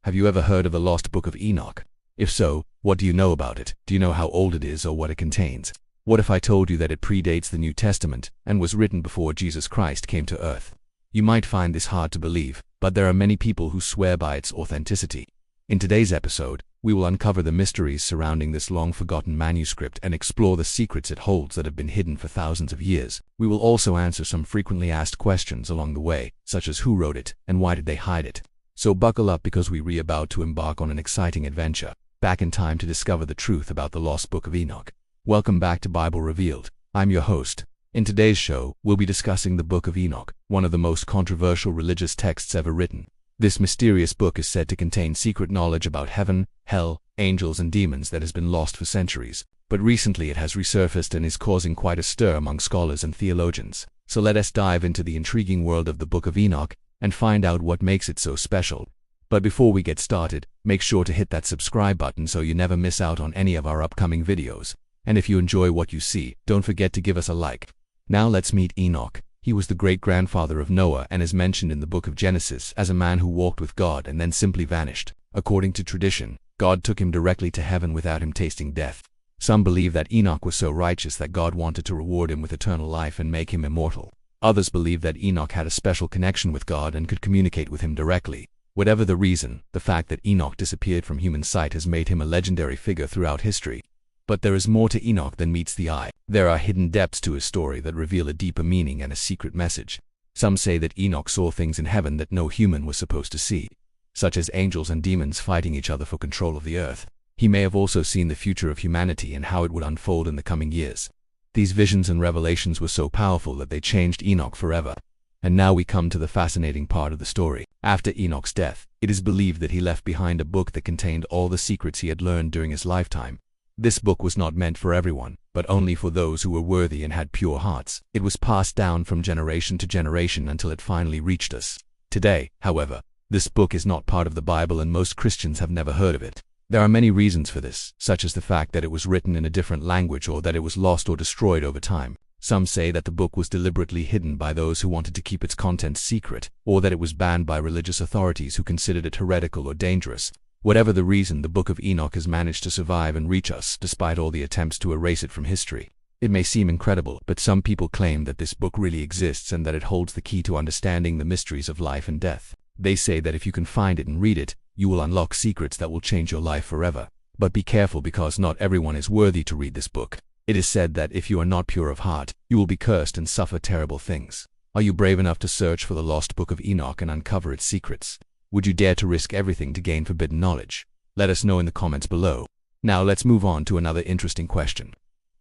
Have you ever heard of the lost Book of Enoch? If so, what do you know about it? Do you know how old it is or what it contains? What if I told you that it predates the New Testament and was written before Jesus Christ came to earth? You might find this hard to believe, but there are many people who swear by its authenticity. In today's episode, we will uncover the mysteries surrounding this long-forgotten manuscript and explore the secrets it holds that have been hidden for thousands of years. We will also answer some frequently asked questions along the way, such as who wrote it and why did they hide it. So buckle up because we're about to embark on an exciting adventure, back in time to discover the truth about the lost Book of Enoch. Welcome back to Bible Revealed. I'm your host. In today's show, we'll be discussing the Book of Enoch, one of the most controversial religious texts ever written. This mysterious book is said to contain secret knowledge about heaven, hell, angels and demons that has been lost for centuries, but recently it has resurfaced and is causing quite a stir among scholars and theologians. So let us dive into the intriguing world of the Book of Enoch and find out what makes it so special. But before we get started, make sure to hit that subscribe button so you never miss out on any of our upcoming videos. And if you enjoy what you see, don't forget to give us a like. Now let's meet Enoch. He was the great-grandfather of Noah and is mentioned in the book of Genesis as a man who walked with God and then simply vanished. According to tradition, God took him directly to heaven without him tasting death. Some believe that Enoch was so righteous that God wanted to reward him with eternal life and make him immortal. Others believe that Enoch had a special connection with God and could communicate with him directly. Whatever the reason, the fact that Enoch disappeared from human sight has made him a legendary figure throughout history. But there is more to Enoch than meets the eye. There are hidden depths to his story that reveal a deeper meaning and a secret message. Some say that Enoch saw things in heaven that no human was supposed to see, such as angels and demons fighting each other for control of the earth. He may have also seen the future of humanity and how it would unfold in the coming years. These visions and revelations were so powerful that they changed Enoch forever. And now we come to the fascinating part of the story. After Enoch's death, it is believed that he left behind a book that contained all the secrets he had learned during his lifetime. This book was not meant for everyone, but only for those who were worthy and had pure hearts. It was passed down from generation to generation until it finally reached us. Today, however, this book is not part of the Bible and most Christians have never heard of it. There are many reasons for this, such as the fact that it was written in a different language or that it was lost or destroyed over time. Some say that the book was deliberately hidden by those who wanted to keep its contents secret, or that it was banned by religious authorities who considered it heretical or dangerous. Whatever the reason, the Book of Enoch has managed to survive and reach us, despite all the attempts to erase it from history. It may seem incredible, but some people claim that this book really exists and that it holds the key to understanding the mysteries of life and death. They say that if you can find it and read it, you will unlock secrets that will change your life forever. But be careful because not everyone is worthy to read this book. It is said that if you are not pure of heart, you will be cursed and suffer terrible things. Are you brave enough to search for the lost Book of Enoch and uncover its secrets? Would you dare to risk everything to gain forbidden knowledge? Let us know in the comments below. Now let's move on to another interesting question.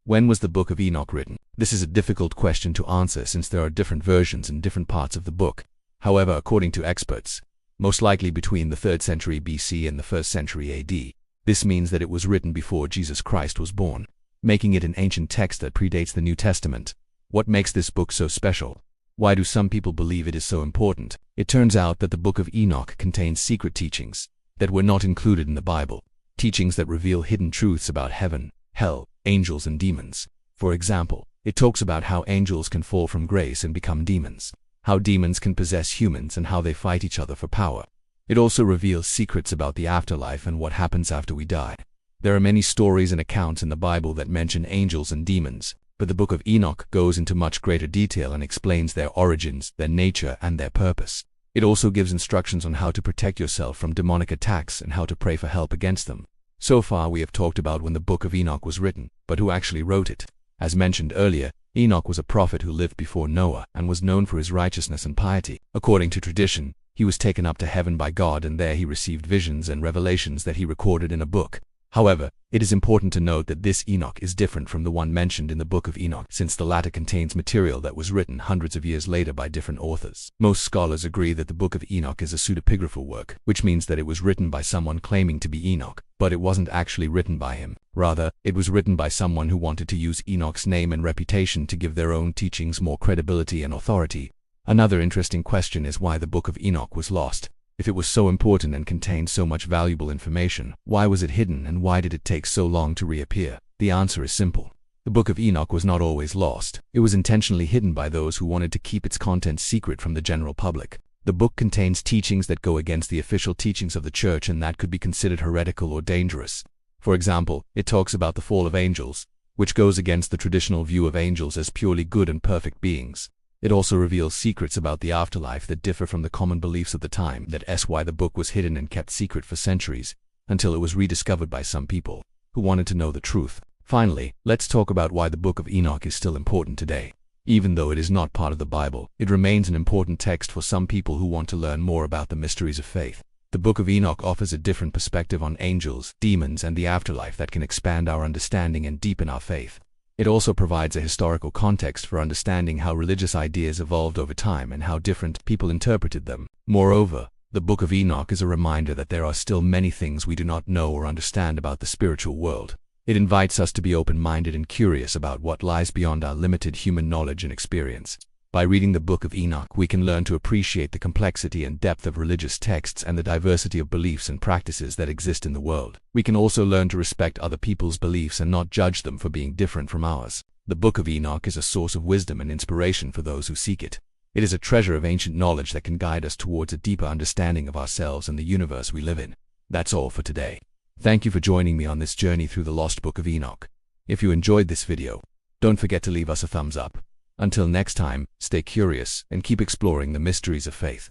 When was the Book of Enoch written? This is a difficult question to answer since there are different versions in different parts of the book. However, according to experts, most likely between the 3rd century BC and the 1st century AD. This means that it was written before Jesus Christ was born, making it an ancient text that predates the New Testament. What makes this book so special? Why do some people believe it is so important? It turns out that the Book of Enoch contains secret teachings that were not included in the Bible. Teachings that reveal hidden truths about heaven, hell, angels and demons. For example, it talks about how angels can fall from grace and become demons, how demons can possess humans and how they fight each other for power. It also reveals secrets about the afterlife and what happens after we die. There are many stories and accounts in the Bible that mention angels and demons, but the Book of Enoch goes into much greater detail and explains their origins, their nature, and their purpose. It also gives instructions on how to protect yourself from demonic attacks and how to pray for help against them. So far we have talked about when the Book of Enoch was written, but who actually wrote it? As mentioned earlier, Enoch was a prophet who lived before Noah and was known for his righteousness and piety. According to tradition, he was taken up to heaven by God and there he received visions and revelations that he recorded in a book. However, it is important to note that this Enoch is different from the one mentioned in the Book of Enoch, since the latter contains material that was written hundreds of years later by different authors. Most scholars agree that the Book of Enoch is a pseudepigraphal work, which means that it was written by someone claiming to be Enoch, but it wasn't actually written by him. Rather, it was written by someone who wanted to use Enoch's name and reputation to give their own teachings more credibility and authority. Another interesting question is why the Book of Enoch was lost. If it was so important and contained so much valuable information, why was it hidden and why did it take so long to reappear? The answer is simple. The Book of Enoch was not always lost. It was intentionally hidden by those who wanted to keep its contents secret from the general public. The book contains teachings that go against the official teachings of the church and that could be considered heretical or dangerous. For example, it talks about the fall of angels, which goes against the traditional view of angels as purely good and perfect beings. It also reveals secrets about the afterlife that differ from the common beliefs of the time. That's why the book was hidden and kept secret for centuries, until it was rediscovered by some people who wanted to know the truth. Finally, let's talk about why the Book of Enoch is still important today. Even though it is not part of the Bible, it remains an important text for some people who want to learn more about the mysteries of faith. The Book of Enoch offers a different perspective on angels, demons, and the afterlife that can expand our understanding and deepen our faith. It also provides a historical context for understanding how religious ideas evolved over time and how different people interpreted them. Moreover, the Book of Enoch is a reminder that there are still many things we do not know or understand about the spiritual world. It invites us to be open-minded and curious about what lies beyond our limited human knowledge and experience. By reading the Book of Enoch, we can learn to appreciate the complexity and depth of religious texts and the diversity of beliefs and practices that exist in the world. We can also learn to respect other people's beliefs and not judge them for being different from ours. The Book of Enoch is a source of wisdom and inspiration for those who seek it. It is a treasure of ancient knowledge that can guide us towards a deeper understanding of ourselves and the universe we live in. That's all for today. Thank you for joining me on this journey through the lost Book of Enoch. If you enjoyed this video, don't forget to leave us a thumbs up. Until next time, stay curious and keep exploring the mysteries of faith.